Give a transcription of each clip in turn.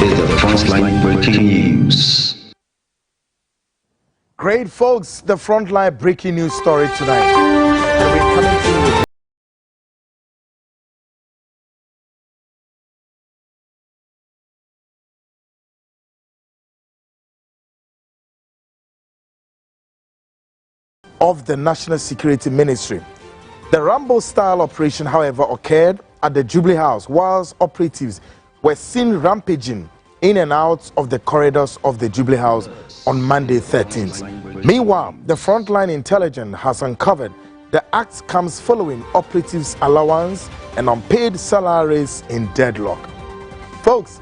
is the Frontline breaking news. Great, folks, the Frontline breaking news story tonight. And we're coming to you of the National Security Ministry. The Rambo-style operation, however, occurred at the Jubilee House, whilst operatives were seen rampaging in and out of the corridors of the Jubilee House on Monday 13th. Meanwhile, the Frontline intelligence has uncovered the act comes following operatives' allowance and unpaid salaries in deadlock. Folks,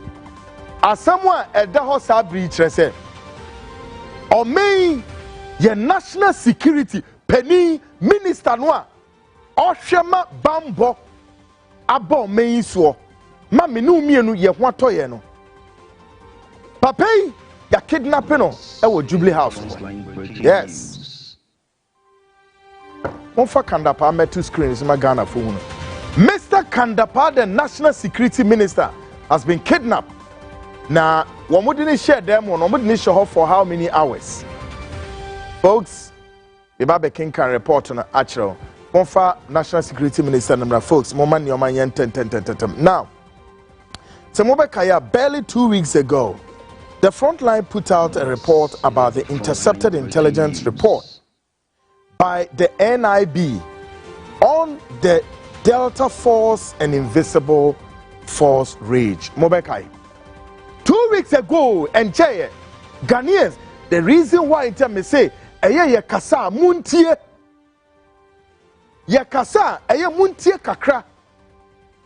as someone at the house breach said, or me, your national security penny minister noa Oshema Bambo Abo Meiso Mami no mienu ye watoye no Papa ya kidnapping no e Jubilee House. Yes. Monfa Kan Dapaah met two screens in my Ghana phone. Mr. Kan Dapaah, the National Security Minister, has been kidnapped. Now, one wouldn't share them, one wouldn't share her for how many hours? Folks, the Babe King can report on actual. Monfa National Security Minister number folks, Moman Yoman 10. Now, Kaya, barely 2 weeks ago, the Frontline put out a report about the intercepted intelligence report by the NIB on the Delta Force and Invisible Force rage. Mobekai. 2 weeks ago, and Ghanaians, the reason why it me say, ye kasa muntie. Ye kasa, muntie kakra.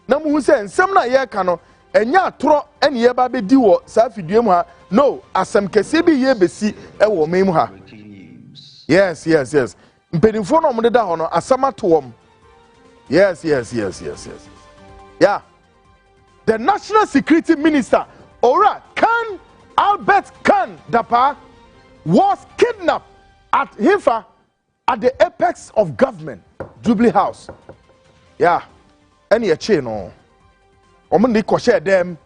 Na mu se nsem na ye ka no, enya atoro ene ye ba bedi wo sa fidue mu ha. No, asem kese bi ye besi e wo mem ha. Yes. Mpedinfo no mo da ho no asama to wom. Yes. Yeah. The National Security Minister, Ora Kan Dapaah, was kidnapped at Hifa at the apex of government, Jubilee House. Yeah. Any a chain no. Omundi ko share them.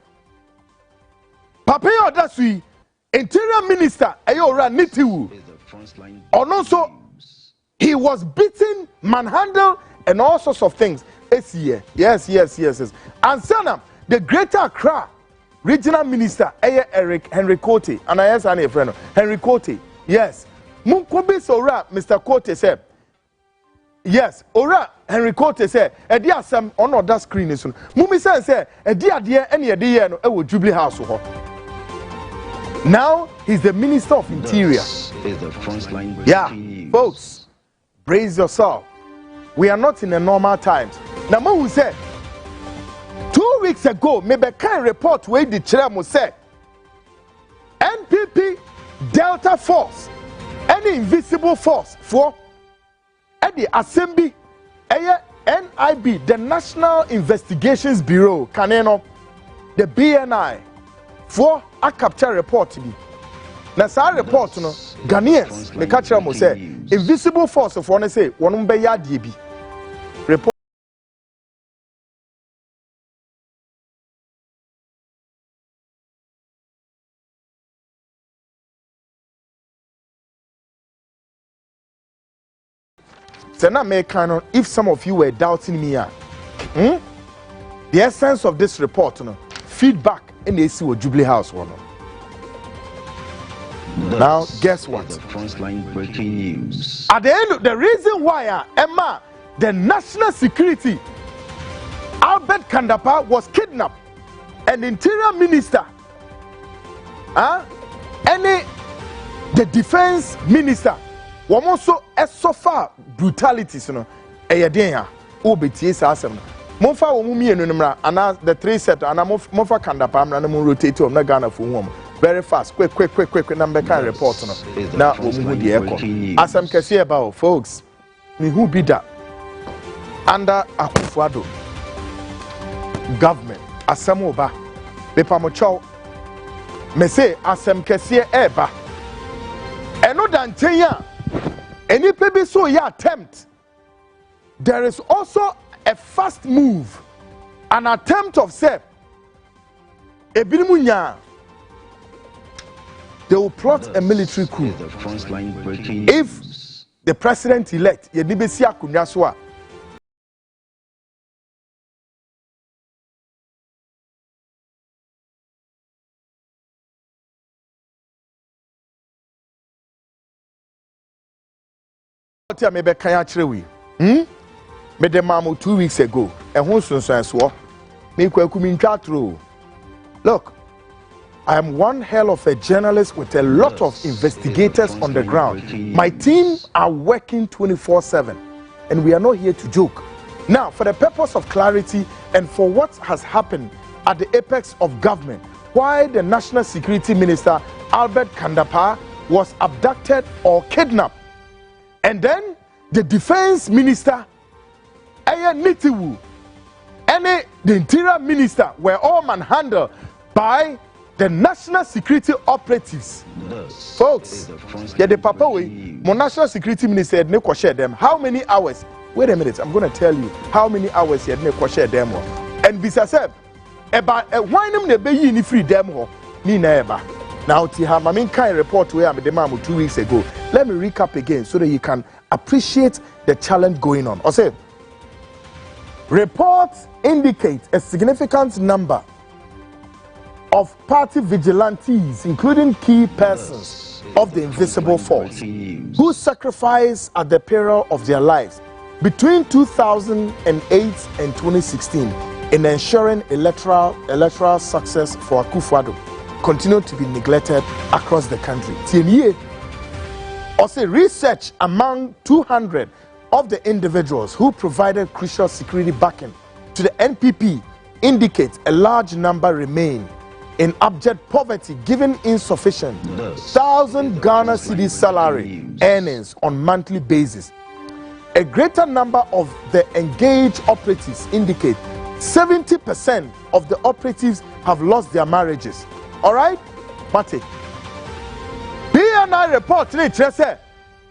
Papa Odasui, Interior Minister, Ayora Nitiwu. And also, he was beaten, manhandled, and all sorts of things. Yes. And Sana, the Greater Accra Regional Minister, Henry Cote, and I asked a friend, Henry Cote, yes. Munkobi Sora, Mr. Cote said, yes, Ora Henry Cote said, a dear some on that screen is soon. Mummy said, a dear, any idea, no, Jubilee House. Now he's the Minister of Interior. Yeah, folks, brace yourself. We are not in the normal times. Now, who said 2 weeks ago, maybe can report where the chairman said NPP Delta Force, any invisible force for the Assembly, NIB, the National Investigations Bureau, Kaneno, the BNI, for a capture report to be. Now, sa report, no, Ghanaians, the catcher mo say, invisible force of one say, one be ya DB. Report. So now, if some of you were doubting me, the essence of this report, no, feedback in the AC Jubilee House one. Now, guess what? Frontline breaking news. At the end, the reason why Emma, the National Security, Kan Dapaah was kidnapped, and Interior Minister, the Defense Minister, was also suffer brutalities, you know. Monfa wo mumie no numra ana the three set ana monfa Kan Dapaah na mo rotate na Ghana for home very fast quick number can report no na wo mu de eko asam kese about folks me who be that under Akufo-Addo government asam oba pepa mo chow me say asam kese eba eno danten ya eni pe so ya attempt. There is also a fast move, an attempt of self. Ebinimunya they will plot a military coup. The frontline breaking If news. the president-elect, Yedibesi Akunyaswa, maybe can you made the mamu 2 weeks ago, and who's so make look, I am one hell of a journalist with a lot of investigators on the ground. My team are working 24/7, and we are not here to joke. Now, for the purpose of clarity and for what has happened at the apex of government, why the National Security Minister Kan Dapaah was abducted or kidnapped, and then the Defense Minister Nitiwu and the Interior Minister were all manhandled by the National Security operatives. Folks, yeah, the Papa way, my National Security Minister had no share them. How many hours? Wait a minute, I'm going to tell you how many hours he had no share them. And Bisaseb, about why them the be in free them ni never. Now, Tiha, I mean, kind report where I'm the man 2 weeks ago. Let me recap again so that you can appreciate the challenge going on. I say, reports indicate a significant number of party vigilantes, including key persons of the invisible force, who sacrificed at the peril of their lives between 2008 and 2016 in ensuring electoral success for Akufo-Addo, continue to be neglected across the country. TNA also research among 200 of the individuals who provided crucial security backing to the NPP indicates a large number remain in abject poverty, given insufficient 1,000 Ghana cedi salary earnings on monthly basis. A greater number of the engaged operatives indicate 70% of the operatives have lost their marriages. All right, Mate. BNI report today says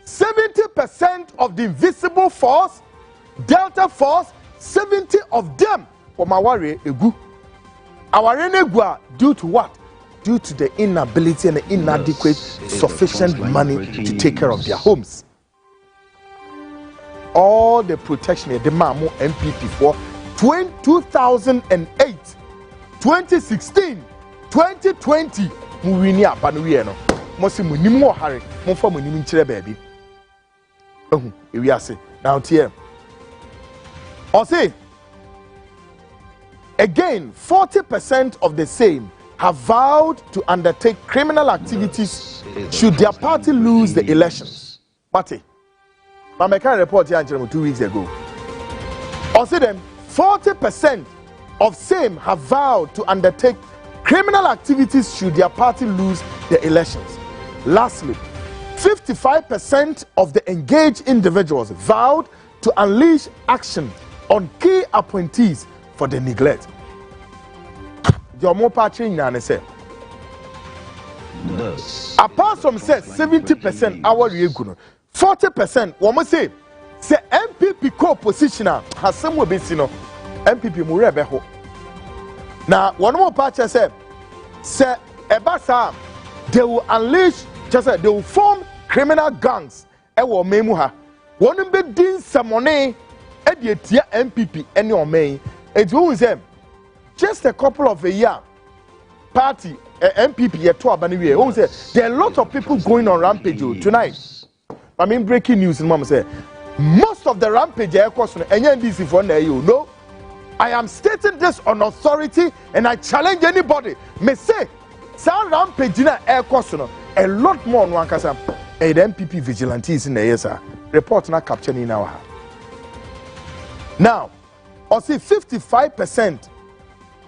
70% of the invisible force, Delta Force, 70 of them from Aware Egu. Aware Egu due to what? Due to the inability and the inadequate sufficient money to take care of their homes. All the protection the Mamu MPP for 2008, 2016, 2020, Muwini Abanuieno. Mosi munimu hari, monfa munimu nchire baby. We say now here. Or say again, 40% of the same have vowed to undertake criminal activities should their party lose the elections. Party. I can report here 2 weeks ago. Or say them 40% of same have vowed to undertake criminal activities should their party lose the elections. Lastly, 55% of the engaged individuals vowed to unleash action on key appointees for the neglect. Apart from say 70% our reguno, 40% woman say MPP co-positioner has some be sino MPP murebeho. Now one more party say ebasa they will unleash just they will form criminal gangs ewo memuha. One be din samone edietia MPP any or may it will say just a couple of a year party MPP yet to abaniwe. Oh say there are a lot of people going on rampage tonight. I mean breaking news and mama say most of the rampage air course and NDC for you know. I am stating this on authority and I challenge anybody. Me say some rampage in air course a lot more on one casa. The MPP vigilantes in the year, sir. Report not capturing in our. Now, or say 55%,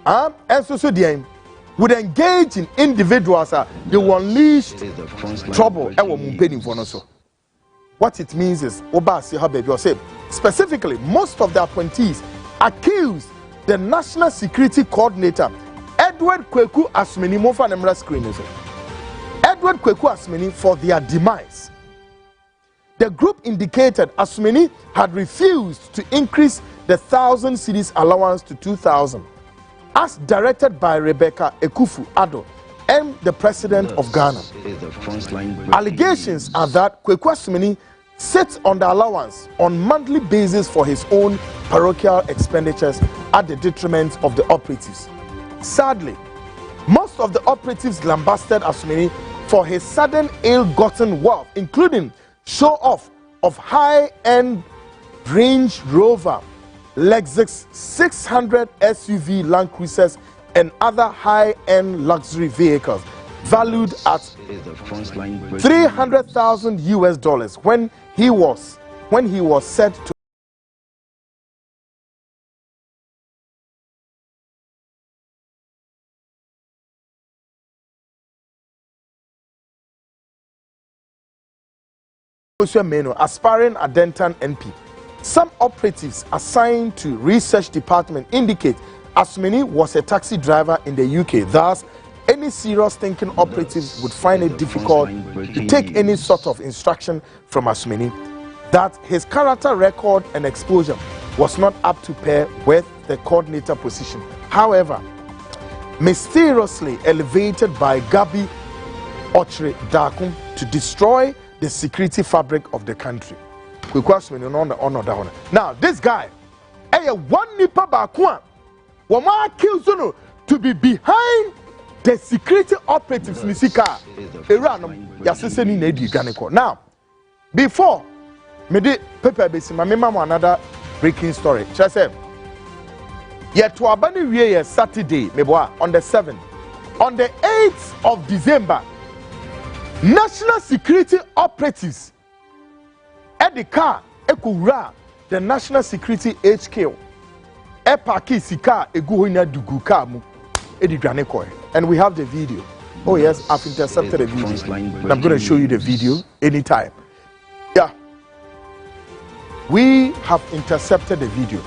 and so the would engage in individuals, they will unleash trouble. What it means is, specifically, most of the appointees accused the National Security Coordinator, Edward Kweku Asmini, Mofa Nemra screen. Edward Kweku Asmini for their demise. The group indicated Asmini had refused to increase the 1,000 cedis allowance to 2,000, as directed by Rebecca Akufo-Addo and the President of Ghana. Allegations are that Kweku Asumeni sits on the allowance on monthly basis for his own parochial expenditures at the detriment of the operatives. Sadly, most of the operatives lambasted Asumeni for his sudden ill-gotten wealth, including show-off of high-end Range Rover, Lexus 600 SUV Land Cruisers, and other high-end luxury vehicles valued at $300,000 when he was said to aspiring Adentan NP. Some operatives assigned to research department indicate Asumeni was a taxi driver in the UK. Thus, any serious thinking operatives would find it difficult to take any sort of instruction from Asumeni. That his character record and exposure was not up to pair with the coordinator position. However, mysteriously elevated by Gabi Ochre Dakum to destroy the security fabric of the country. Now, this guy, one nipa bakwa, wama accused to be behind the security operatives Nisika. Now, before me did paper base, my mama another breaking story. She said, yet to abani we Saturday, on the 7th, on the 8th of December, national security operatives at the car ekura the national security HQ epaki sika eguhonya dugu car mu edidwane koy, and we have the video. Oh yes, I've intercepted the video and I'm going to show you the video anytime. Yeah, we have intercepted the video.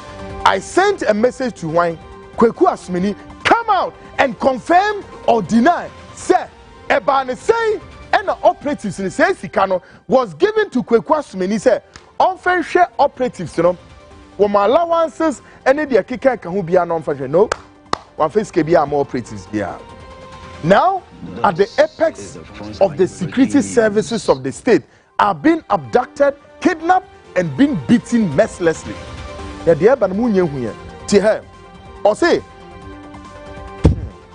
I sent a message to Wine Kweku Asumeni, come out and confirm or deny say ebane say and the operatives in the Sikano was given to Kweku Asumeni. Say, unfair share operatives, you know, for my allowances, and the kicker can be an unfair. No, one face can be more operatives. Yeah. Now, at the apex of the security services of the state are being abducted, kidnapped, and being beaten mercilessly. Yeah, the Abanmunye here. Tihe, or say,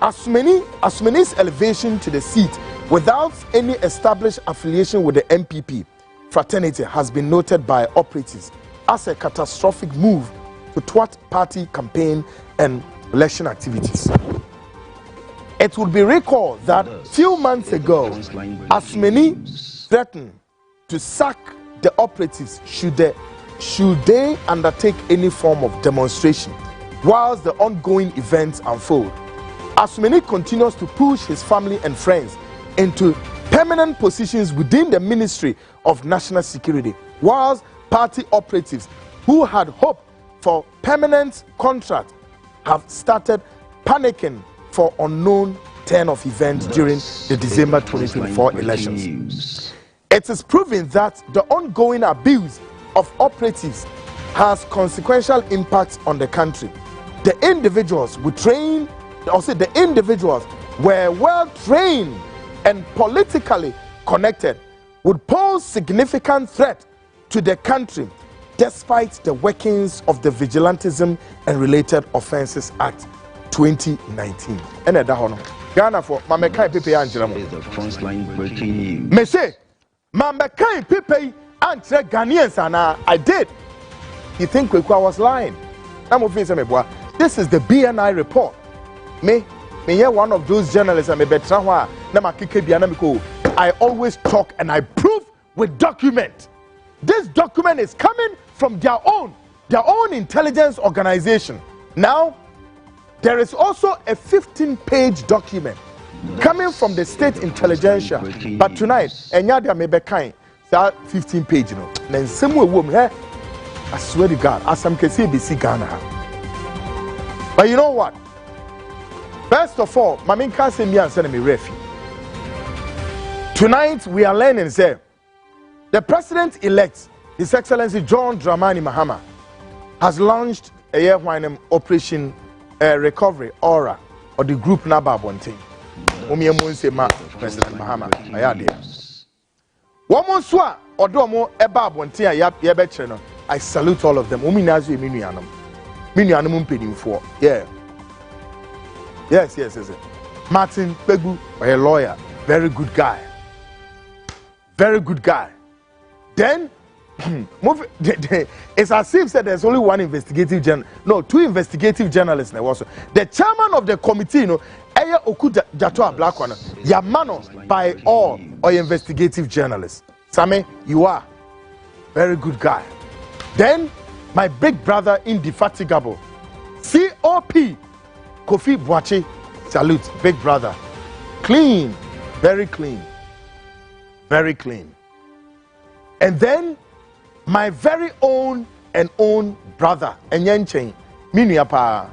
Asumeni's elevation to the seat without any established affiliation with the MPP fraternity has been noted by operatives as a catastrophic move to thwart party campaign and election activities. It would be recalled that few months ago, Asumeni threatened to sack the operatives should they undertake any form of demonstration whilst the ongoing events unfold. Asumeni continues to push his family and friends into permanent positions within the Ministry of National Security, whilst party operatives who had hoped for permanent contract have started panicking for unknown turn of events during the December 2024 elections. It is proven that the ongoing abuse of operatives has consequential impacts on the country. The individuals were well trained and politically connected would pose significant threat to the country despite the workings of the Vigilantism and Related Offences Act 2019. And at that Ghana for Mamekai Pepe Angela. Me say Mamekai Pepe Angela Ghanaians and I did. You think Kweku was lying? This is the BNI report. Me one of those journalists I always talk and I prove with document. This document is coming from their own intelligence organization. Now, there is also a 15-page document coming from the state intelligentsia. But tonight, Enyada Mebekai, that 15-page, then somewhere woman here, I swear to God, as some can see BC Ghana. But you know what? First of all, Mamin can't say me and send me refi. Tonight we are learning, say, the president-elect, His Excellency John Dramani Mahama, has launched a year-winding Operation Recovery Aura, or the group Naba Bonting. Omiemo say ma President Mahama ayade. Womo so a odo eba abonten a ye be kire no. I salute all of them. Ominazo eminuanom. Minuanom mpedimfo. Yeah. Yes. Martin Pegu, a lawyer, very good guy. Very good guy. Then it's as if said there's only one investigative two investigative journalists now also. The chairman of the committee, Aya Okuda Jatoa Black one, Yamano by all or investigative journalists. Same, you are very good guy. Then my big brother indefatigable, COP Kofi Boache, salute, big brother. Clean, very clean. Very clean. And then my very own brother, Enyenchen Miniapa.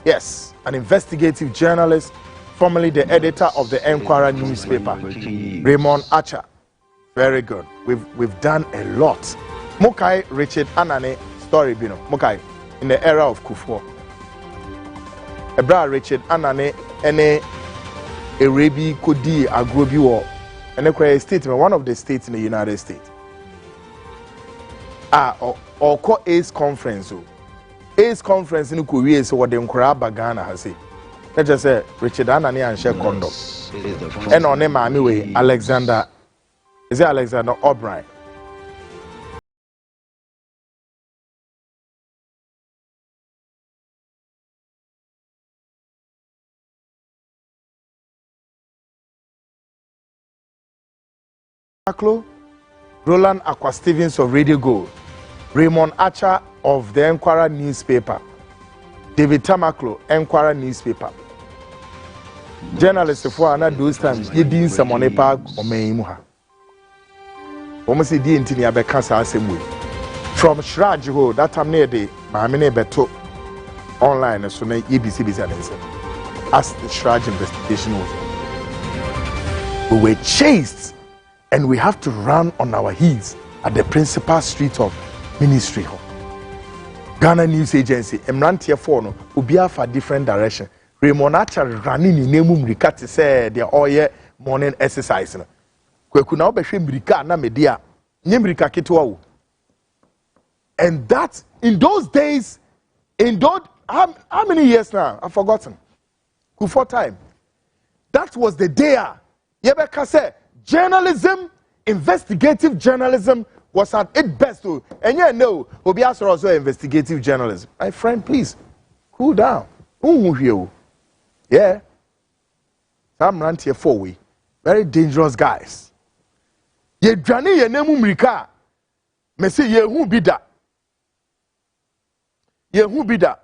Yes, an investigative journalist, formerly the editor of the Enquirer newspaper, Raymond Archer. Very good. We've done a lot. Mokai Richard Anane story bino. Mokai in the era of Kufuor. Ebra Richard Anane ene Erebi Kodi Agrobi war. And a statement, one of the states in the United States. Or call ACE conference. ACE conference in Korea is what the Nkuraba Ghana has said. Let's just say Richard Anani and share condom. And on them, anyway, Alexander. Is it Alexander O'Brien? Roland Aqua Stevens of Radio Gold, Raymond Archer of the Enquirer newspaper, David Tamaklo, Enquirer newspaper. Journalists for those times, you didn't summon a park or Maimuha. Almost a DNT near Becassa same way. From Shrajo, that time near the Mamine Beto online as soon as EBC business. As the Shraj investigation was. We were chased. And we have to run on our heels at the principal street of Ministry Hall. Ghana News Agency, Emrantia Fono, Ubia for different direction. Raymond Archer running in Nemum Ricati said they all year morning exercise. Kwekuna Beshe Mrika na media, Nimrika Kitwa. And that in those days, how many years now? I've forgotten. Kufuor time. That was the day. Yebeka said. Journalism, investigative journalism was at its best. And you know, Obias also investigative journalism. My friend, please, cool down. Yeah. I'm running here for we. Very dangerous guys. Ye drani ye nemu mrika. Me say ye hu bida. Ye hu bida.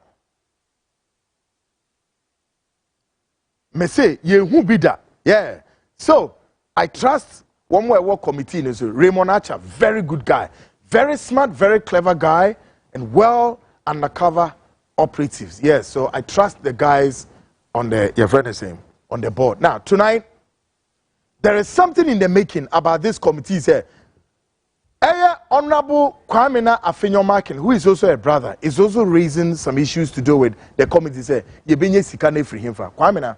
Me say ye hu bida. Yeah. So, I trust one more work committee is Raymond Archer, very good guy, very smart, very clever guy, and well undercover operatives. Yes, so I trust the guys on the on the board. Now tonight, there is something in the making about this committee. Say, Honorable Kwame Afenyomakin, who is also a brother, is also raising some issues to do with the committee. Say, you been sikane free him for Kwame.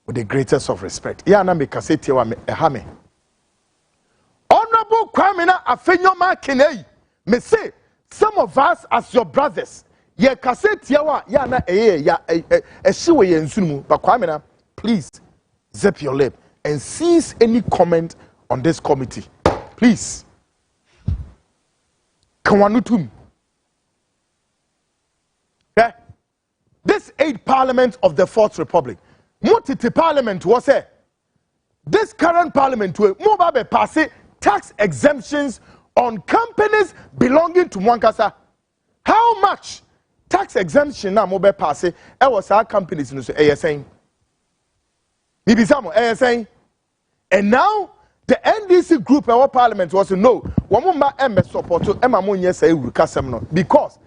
With the greatest of respect. Honorable Kwame Afenyomakin, me say, some of us as your brothers, ye kaseti yawa ya na eshiwe ye nsumu. But Kwame, please zip your lip and cease any comment on this committee. Please. Kawanutum. Yeah. This 8th Parliament of the 4th Republic. Mutiti Parliament was a this current Parliament will move up a pass tax exemptions on companies belonging to Mwankasa. How much tax exemption now mobile pass it was our companies in the ASA. Maybe some ASA. And now the NDC group our Parliament was to know one MS support to Emma Munya say because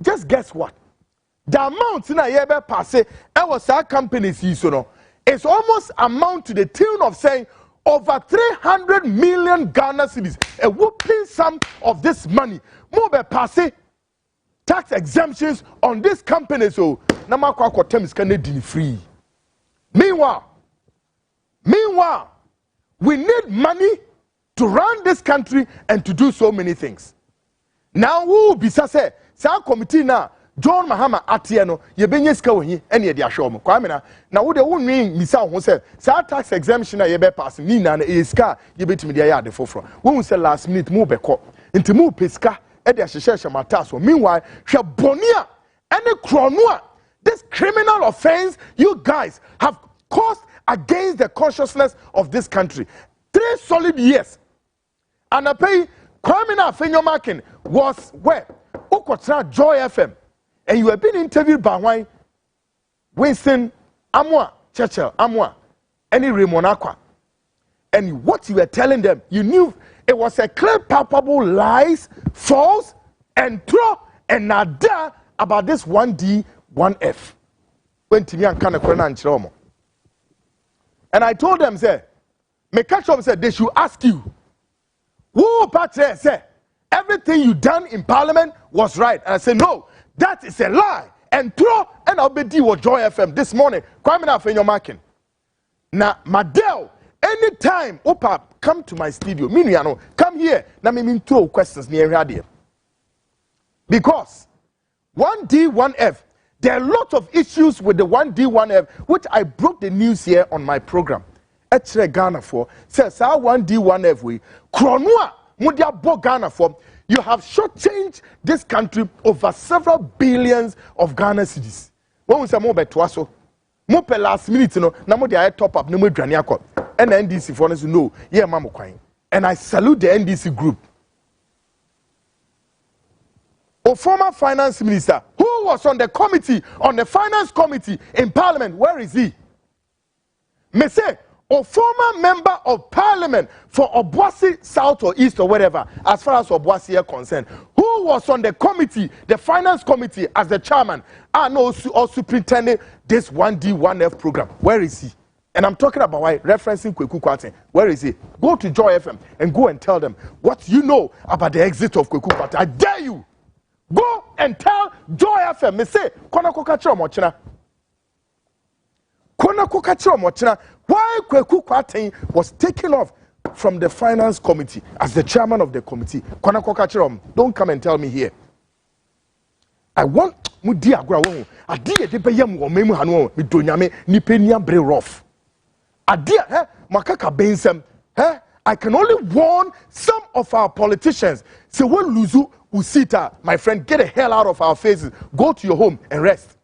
just guess what? The amount in a year pass was our companies it's almost amount to the tune of saying over 300 million Ghana cedis. A whooping sum of this money. Move pass tax exemptions on these companies. So Namakwa terms can free. Meanwhile, Meanwhile, we need money to run this country and to do so many things. Now, who be say, committee now, John Mahama Atieno, ye benye ska woni ene ye de ahwe mo. Kwa me na wo de wo nwi misa ho say, sa tax exemption na ye be pass ni na e ska ye betimi de ya de foforo. Wo say last minute mu be ko. Nti mu peska e de ahyehye mata so. Meanwhile, hwe boni a ene krono a this criminal offense you guys have caused against the consciousness of this country. 3 solid years. And I pay Kwame Afenyomakin was where Okotra Joy FM. And you have been interviewed by why Winston Amwa, Churchill Amwa, any Raymond Aqua. And what you were telling them, you knew it was a clear, palpable lies, false, and true, and nada about this 1D, 1F. When Timian Kanakwana and Chiromo. And I told them, say, me catch up said they should ask you. Who Patre said everything you done in Parliament was right. And I said, no, that is a lie. And true, and I'll be deal with Joy FM this morning. Kwame Afenyomakin. Now, Madel, anytime Opa come to my studio, Miniano, come here. Now me mean 2 questions near here. Because 1D, 1F, there are a lot of issues with the 1D, 1F, which I broke the news here on my program. Etre Ghana for says our 1D, 1F we Kronua Mudia Bo Ghana for you have shortchanged this country over several billions of Ghana cedis. When we say more betwaso, more per last minute, no, now they are top up, no more Draniako, and NDC for us to know, yeah, Mamma Quine. And I salute the NDC group. A former finance minister who was on the committee, on the finance committee in Parliament, where is he? Me say, a former member of Parliament for Obuasi South or East or whatever, as far as Obuasi are concerned, who was on the committee, the finance committee as the chairman, and also superintending this 1D, 1F program. Where is he? And I'm talking about why referencing Kweku Kwate. Where is he? Go to Joy FM and go and tell them what you know about the exit of Kweku Kwate. I dare you. Go and tell Joy FM. Me say, Kona Kokachiro Mochina. Kona Kokachiro Mochina. Why Kweku Kwate was taken off from the finance committee as the chairman of the committee. Kona Kokachiro, don't come and tell me here. I want Mudi Agura. Adia de Bayam or Memu Hano, Midonyame, Nipenia Bre Rough. Adia, Makaka Bensem. I can only warn some of our politicians. So when Luzu Usita, my friend, get the hell out of our faces. Go to your home and rest.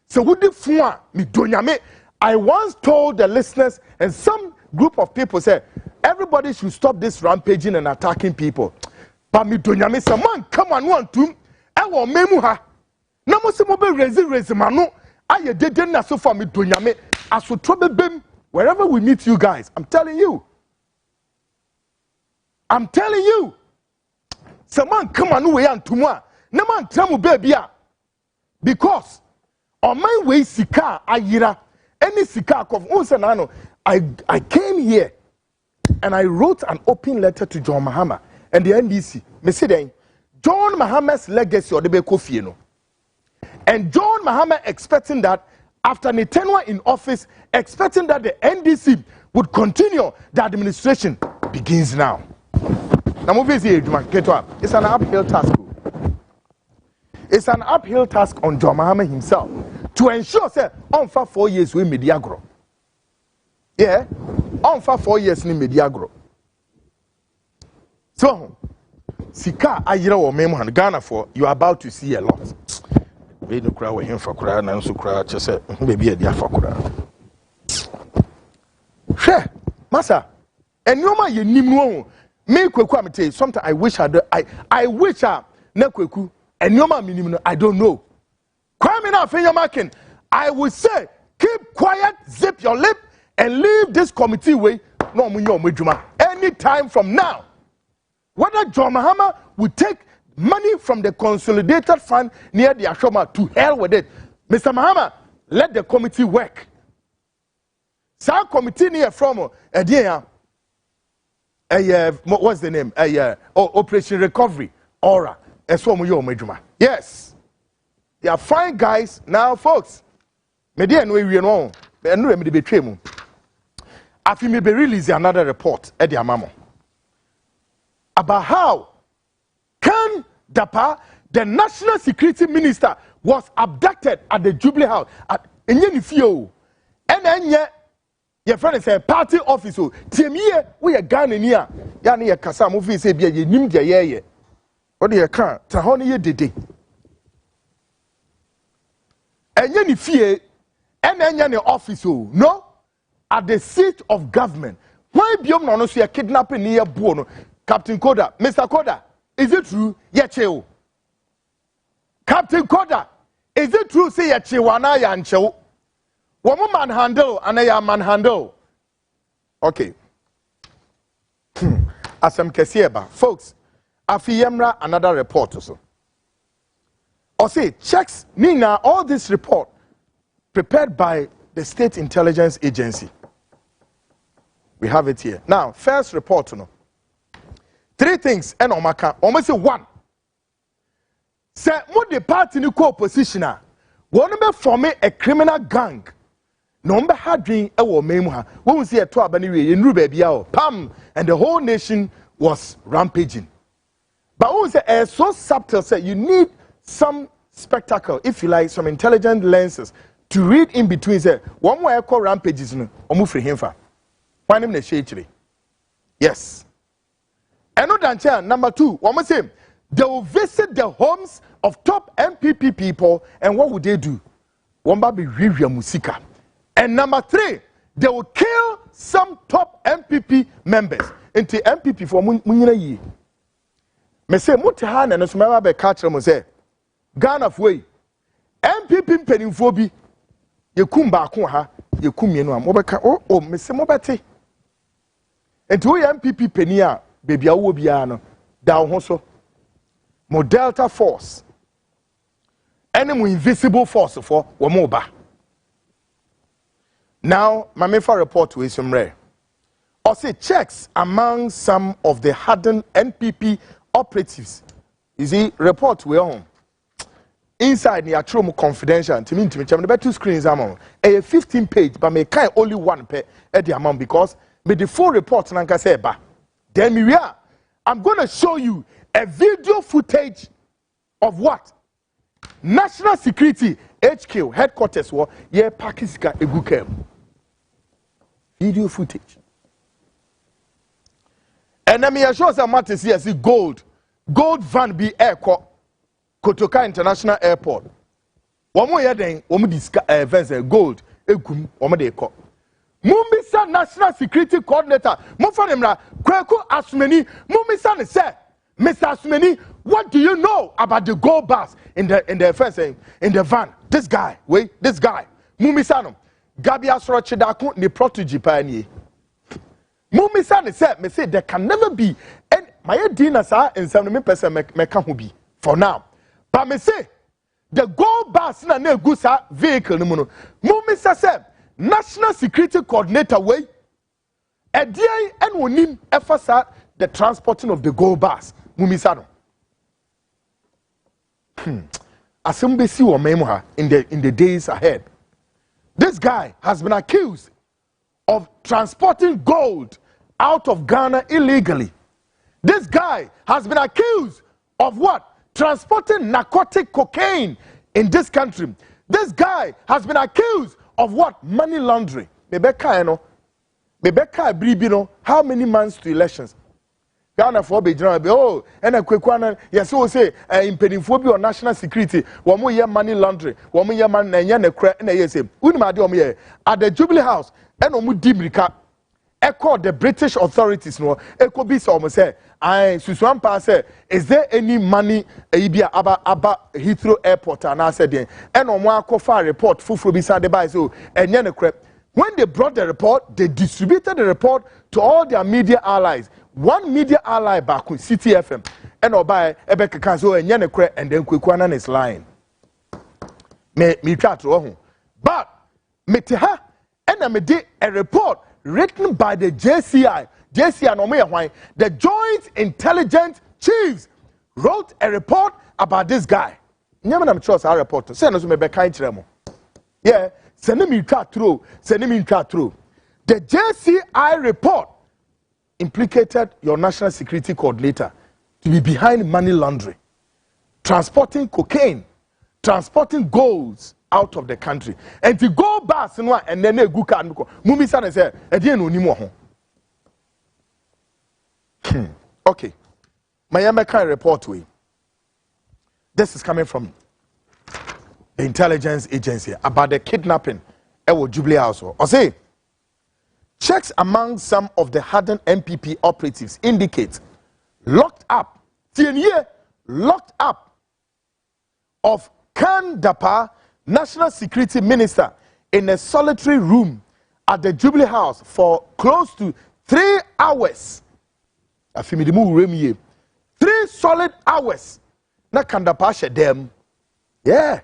So with the Fua, Midonyame. I once told the listeners and some group of people said everybody should stop this rampaging and attacking people. But me donyame say man come on one to e wo memu ha. Na mo se mo be raise manu aye dede na so for me donyame asotro bebem wherever we meet you guys. I'm telling you. I'm telling you. Say man come on we antumu a na man tell baby a because on my way sika ayira any sika of I came here and I wrote an open letter to John Mahama and the NDC. Me say then John Mahama's legacy or the Bekofi no. And John Mahama expecting that after the tenure in office, expecting that the NDC would continue, the administration begins now. Now it's an uphill task. It's an uphill task on John Mahama himself to ensure say on for 4 years we media grow. Yeah, on for 4 years ni media grow. So sika ayira wo memu Ghana for you are about to see a lot. We no kra we him for kra na nso kra che say baby e dia for kra. Hwe masa enioma ye nim no me Kweku amete sometimes I wish I wish na Kweku enioma minim no I don't know. Kwame Afenyomakin, I will say, keep quiet, zip your lip, and leave this committee way. No, any time from now, whether John Mahama will take money from the consolidated fund near the Ashoma, to hell with it. Mr. Mahama, let the committee work. Some committee near from what's the name? Operation Recovery, Aura. Yes. They are fine guys. Now, folks, I afi me be release another report at the amamo about how Kan Dapaah, the National Security Minister, was abducted at the Jubilee House at Enyenifio. And then your friend say party office o tiemie we a Ghana nia ya na ye kasa mo fi say bia ye nim de ye o de ye kan tra ho ne ye dede Enyenifie and enya ne office o no at the seat of government. Why biom no so ye kidnapping ne ye buo no Captain Koda, Mr. Koda, is it true? Yechew. Captain Koda, is it true? Say yechewana yanchew. Woman manhandle and a manhandle. Okay. Asem kesieba, folks. Afiyemra another report also. Or say checks Nina all this report prepared by the State Intelligence Agency. We have it here. Now, first report no. Three things and omaka almost say one. Say mo the party ni co oppositioner. One be form a criminal gang. No be hadwin e wo memu ha. Won see eto abani we enru ba bia o. Pam and the whole nation was rampaging. But won say so subtle say you need some spectacle, if you like, some intelligent lenses to read in between say one more call rampages no omu free him fa. Why him na shechire. Yes. And number two, one more say they will visit the homes of top MPP people, and what would they do? One be review musika. And number three, they will kill some top MPP members into MPP for munyina yi. Me say mutaha na so mama be catch them say Ghana way MPP mpanimfo bi yekum ba ko ha yekum mienu am obeka oh me say mobete. Enti we MPP pani a baby awo bia no da ho so mo Delta force enemy invisible force for wo mo ba. Now my mefa report we some rare or say checks among some of the hardened NPP operatives. You see report we on inside the atrom confidential to me the two screens am a 15 page but me kind only one per at the amount because me the full report nanka say ba. Then we are. I'm going to show you a video footage of what National Security HQ headquarters were here Pakistan Egukem. Video footage. And then me assure some matters here see gold van be airport Kotoka International Airport. One more year then one events gold egum one de ko. Mumisa National Security Coordinator, Mufanimra, Kweku Asmeni, Mumisa ne say, Mr. Asmeni, what do you know about the gold bars in the first in the van? This guy, Mumisa no, Gabi Asro Chidaku ni protege pioneer. Mumisa ne say, there can never be and my dinner sir in 70% meka be for now. But me say, the gold bars na ne gusa vehicle no no. Mumisa say National Security Coordinator way a day and wonim efasa the transporting of the gold bars mumisano asembesi wo memoha in the days ahead. This guy has been accused of transporting gold out of Ghana illegally. This guy has been accused of what? Transporting narcotic cocaine in this country. This guy has been accused of what? Money laundering. Bebeka Bribino, how many months to elections? Ghana for be oh, and a quick one, yes, so say, in pedophilia or national security, one more year money laundering, 1 more year man, and a crack, and a yes, Unimadiom at the Jubilee House, and Omudimrika, echo the British authorities, no, echo be so say, I, Susan Pass, is there any money, about Heathrow Airport, and I said, and on one coffee report, full beside the so, and then a crap. When they brought the report, they distributed the report to all their media allies. One media ally back with City FM, and Obai, Ebeka Kazo, and Yanekre, and then Kwekwana is lying. Me try to home. But, Meteha, and I made a report written by the JCI, the Joint Intelligence Chiefs, wrote a report about this guy. Never trust our report. Send us me be kind to them. Yeah, send him in through. The The JCI report implicated your national security coordinator to be behind money laundering, transporting cocaine, transporting golds out of the country. And to go back and then they go can Mumi San say, okay. My kind report to you. This is coming from the intelligence agency about the kidnapping at Jubilee House. Or say, checks among some of the hardened MPP operatives indicate locked up of Kan Dapaah, National Security Minister, in a solitary room at the Jubilee House for close to 3 hours. 3 solid hours. Na Kan Dapaah she dem. Yeah.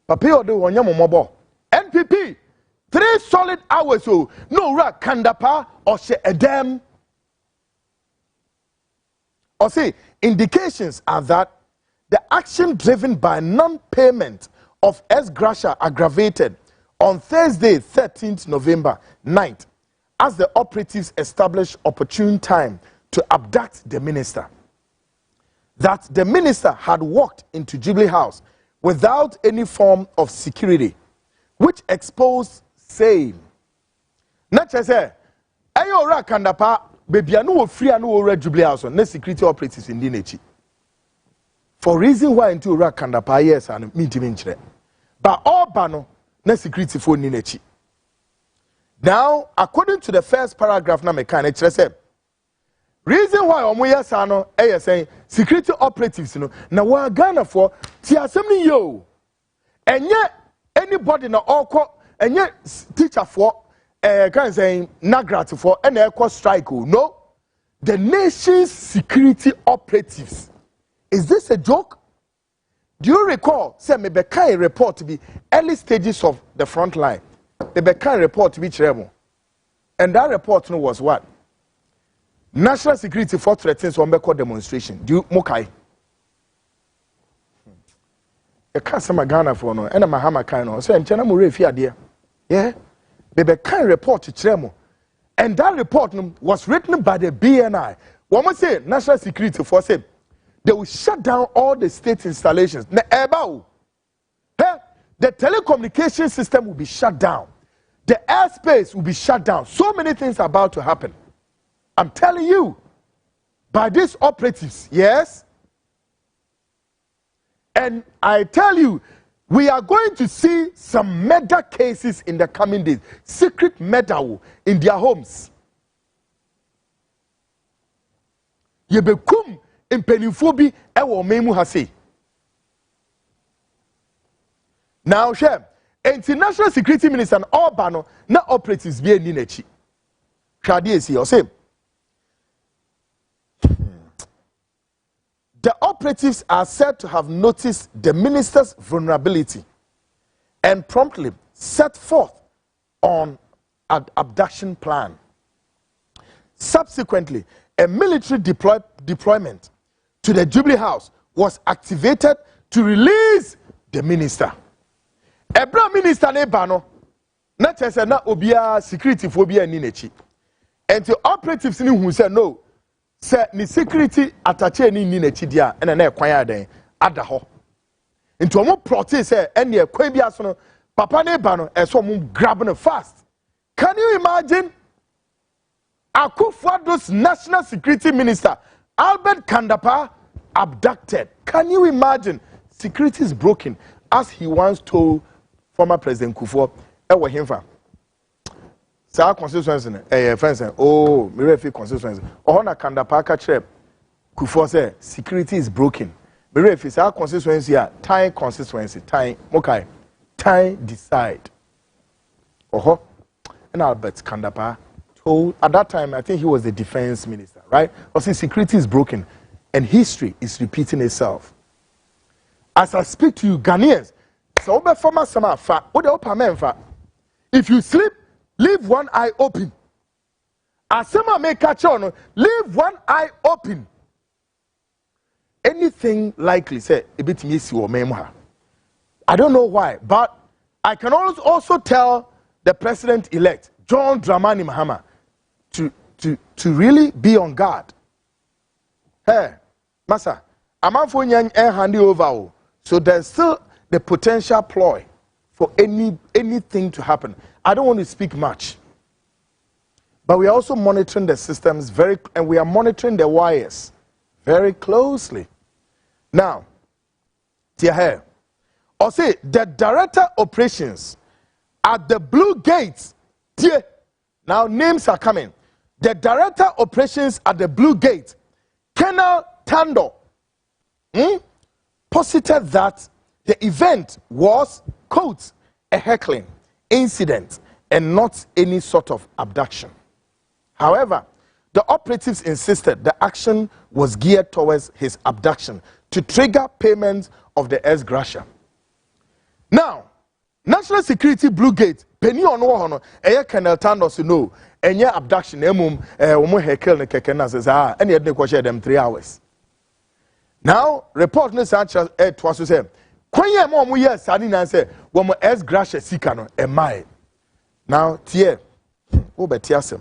Papi odo wonya momobo. NPP 3 solid hours. So no ra Kan Dapaah or she dem. Or say indications are that the action driven by non-payment of ex-gratia aggravated on Thursday, 13th November night, as the operatives established opportune time to abduct the minister. That the minister had walked into Jubilee House without any form of security, which exposed same. Not just say, ayo ra Kan Dapaah, baby anu free anu ra Jubilee House, no security operatives in Dinechi. For reason why into ra Kan Dapaah yes and me. But all bano na security for Dinechi. Now, according to the first paragraph na mechanic say, reason why omoya sano saying security operatives no na wa Ghana for ti asem yo enye anybody na oko enye teacher for can say nagrat for and echo strike no, the nation's security operatives. Is this a joke? Do you recall say me be kind report to be early stages of the front line, the be kind report to be cheremo, and that report no was what? National security for threatens one call demonstration. Do you mokai? A customer Ghana for no, and a Mahama kind so and China Mure Fiadia. Yeah, the kind report to Tremo, and that report was written by the BNI. One must say national security for say they will shut down all the state installations. The telecommunication system will be shut down. The airspace will be shut down. So many things are about to happen. I'm telling you, by these operatives, yes? And I tell you, we are going to see some murder cases in the coming days. Secret murder in their homes. Yebekum impenifobi ewo memu hase. Now, share, International Security Minister and all bano na operatives be ni nechi. Shadi esi o say. The operatives are said to have noticed the minister's vulnerability and promptly set forth on an abduction plan. Subsequently, a military deployment to the Jubilee House was activated to release the minister. Ebra minister ne bano na chese na obia security phobia ni nechi. And the operatives ni who said no. Say ni security attache ni nechi dia ena na ekwan adan ada ho. Into omo protest say ene ekwan bia so no papa ne ba no eso omo grab no fast. Can you imagine? Akufo-Addo's National Security Minister Albert Kan Dapaah abducted. Can you imagine? Security is broken, as he once told former President Kufuor. Ewa himfa. Sa constituency friends oh me refi constituency. Ohona Kan Dapaah ka kire Kufuor say security is broken. Me refi sa constituency time constituency time mokai time decide. Oho. And Albert Kan Dapaah told at that time, I think he was the defense minister, right? Because security is broken and history is repeating itself. As I speak to you, Ghanaians, if you sleep, leave one eye open. As someone may catch on, leave one eye open. Anything likely, say, a bit missy or memoir. I don't know why, but I can also tell the president-elect, John Dramani Mahama to really be on guard. Hey, Massa, I'm out for young and handy over. So there's still the potential ploy for anything to happen. I don't want to speak much. But we are also monitoring the systems and we are monitoring the wires very closely. Now, Tiahe, or say the director operations at the Blue Gates. Now names are coming. The director operations at the Blue Gate, Colonel Tando, posited that the event was, quote, a heckling incident and not any sort of abduction. However, the operatives insisted the action was geared towards his abduction to trigger payment of the ex gratia. Now, National Security Blue Gate, penny on one, Colonel Tando said no, and yeah, abduction, heckle the kekena says, and yet they share them 3 hours. Now, report Miss Sanchez was to say, Quenya mom, yes, I didn't say, when my ex gratia sikano, and my. Now, Tie, oh, but Tiasem.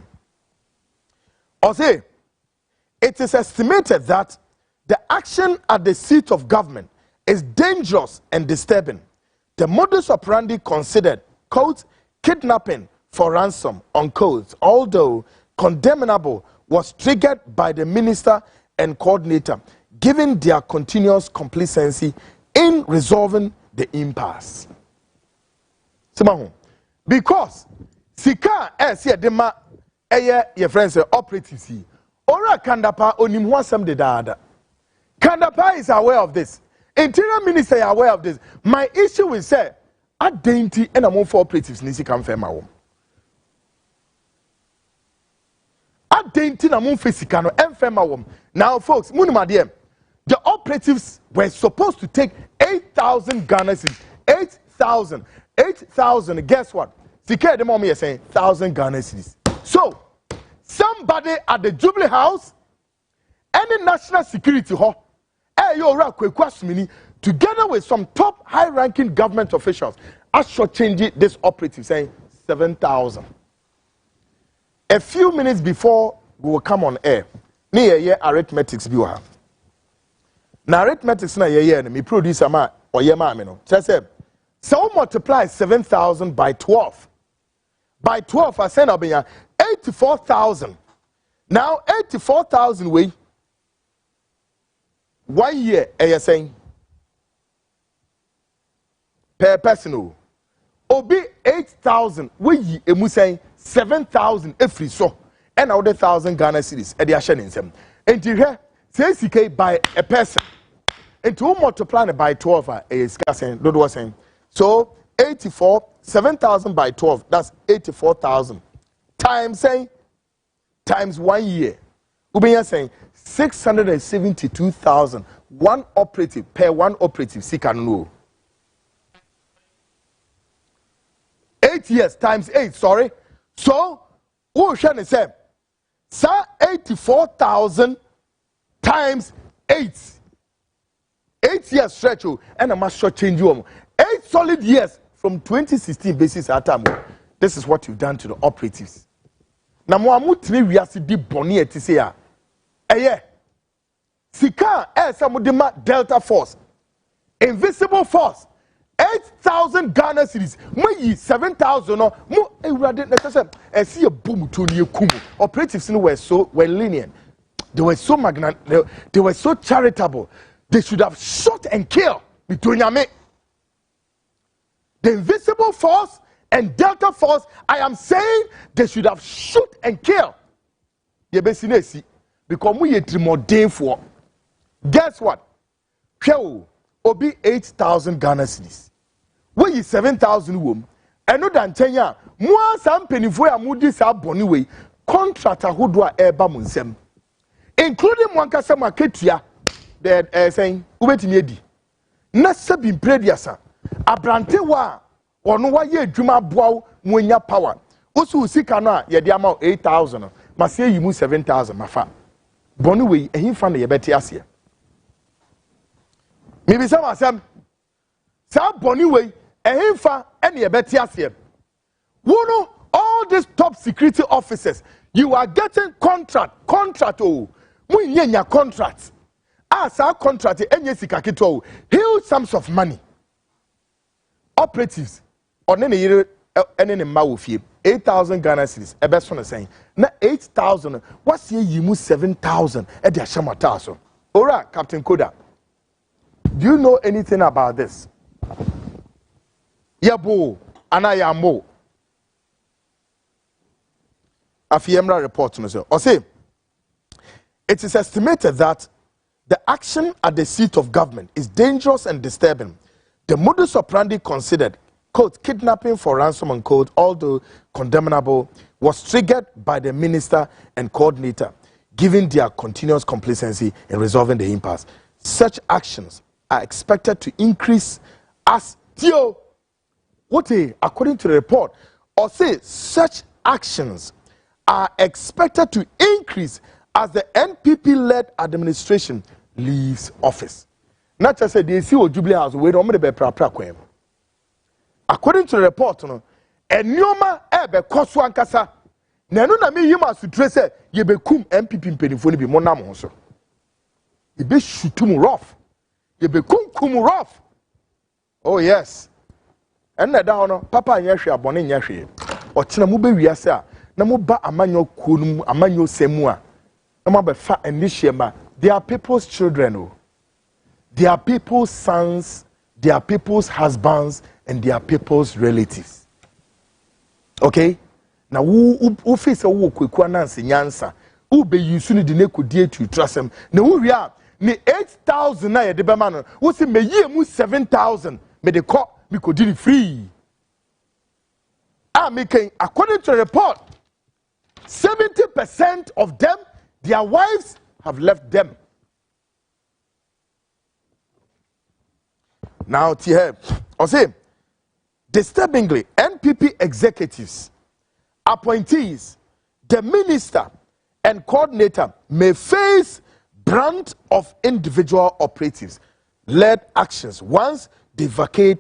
Or say, it is estimated that the action at the seat of government is dangerous and disturbing. The modus operandi considered, quote, kidnapping for ransom, unquote, although condemnable, was triggered by the minister and coordinator, given their continuous complacency in resolving the impasse. Because Sika dema your friends say operatives. Ora Kan Dapaah onim ho asem de daada. Kan Dapaah is aware of this. Interior Minister is aware of this. My issue is say adenti and among for operatives nisi kan fema wo. Adenti na mon fisika no enfema wo. Now folks, munimade the operatives were supposed to take 8,000 Ghana cedis. 8,000. Guess what? Sika the mommy is saying 1,000 Ghana cedis. So, somebody at the Jubilee House, any national security together with some top high-ranking government officials, are shortchanging this operative, saying 7,000. A few minutes before we will come on air, near arithmetics viewer. Now arithmetics na me producer ma or ye ma me no. So multiply 7,000 by 12. By 12, I send up 84,000. Now 84,000 way 1 year, you're saying per person. Obi 8,000. We emu saying 7,000 every so. And now the 1,000 Ghana cedis. And they are sharing them. And you hear, say CK by a person. And to multiply it by 12, is saying, Lord was saying. So 84, 7,000 by 12, that's 84,000. Times saying, times 1 year. Ubiya saying 672,000. One operative per one operative. See can know. 8 years times 8. Sorry. So who shall say? Sir, 84,000 times 8. 8 years stretch and I must short change you. 8 solid years from 2016 basis at time. This is what you've done to the operatives. Na mo amutri wiase di boni etise a eye sika samudima Delta Force invisible force 8,000 Ghana cedis mo yi 7,000 no mo ewurade na say esi ebom to ne ekumu operatives no were lenient, they were so they were so charitable, they should have shot and killed the invisible force and Delta Force. I am saying they should have shoot and kill. Because we are more for. Guess what? Obi 8,000 Ghana cedis. We 7,000 wom. And no than 10 years. More some penny for a moody sa boni way. Contractor who do a eba munsem. Including one customer ketia. They're saying, Ubeti medi. Nasa bin prediasa. Abrante wa. Ono wa ye dwuma boaw mwenya power. Osu usika no a ye de ama 8,000. Masie yimu 7,000 mafa. Boni we ehimfa na ye beti ase. Mi bi sama asem. Sa boni we ehimfa ene ye beti ase. Wono all all these top security officers, you are getting contract. Oh, we contract. As our contract, huge sums of money. Operatives, on any year, any mawufie, 8,000 Ghana cedis. A best one saying, na 8,000. What's here? You move 7,000 at the Shamataso. Alright, Captain Koda. Do you know anything about this? Yabo, Anayamo. Afiemra report to or say, it is estimated that the action at the seat of government is dangerous and disturbing. The modus operandi considered, quote, kidnapping for ransom, and quote, although condemnable, was triggered by the minister and coordinator, given their continuous complacency in resolving the impasse. Such actions are expected to increase as according to the report, or say such actions are expected to increase as the NPP-led administration leaves office. Not just say they see Jubilee House where they be pra. According to the report, enyoma ebe koso ankasa. Nenu na me yima sutre se ye be kum MPP mpenifo ni bi monam ho so. Ye be shutum rough. Ye be kum rough. Oh yes. Enne da hono papa anya hwe abone nya hwe. Ochena mu be wiase a na mo ba amanyo kuonum amanyo semu a na mo be fa enihema. They are people's children. Oh. They are people's sons, they are people's husbands, and they are people's relatives. Okay? Now, who face a walk with Kwanansi Nyansa, who be using the neku dear to trust him. Now, we are me 8,000 na de bemano, who say me ye mu 7,000, me de call me could do free. Making according to the report, 70% of them, their wives have left them. Now, or say, disturbingly, NPP executives, appointees, the minister, and coordinator may face brunt of individual operatives led actions once they vacate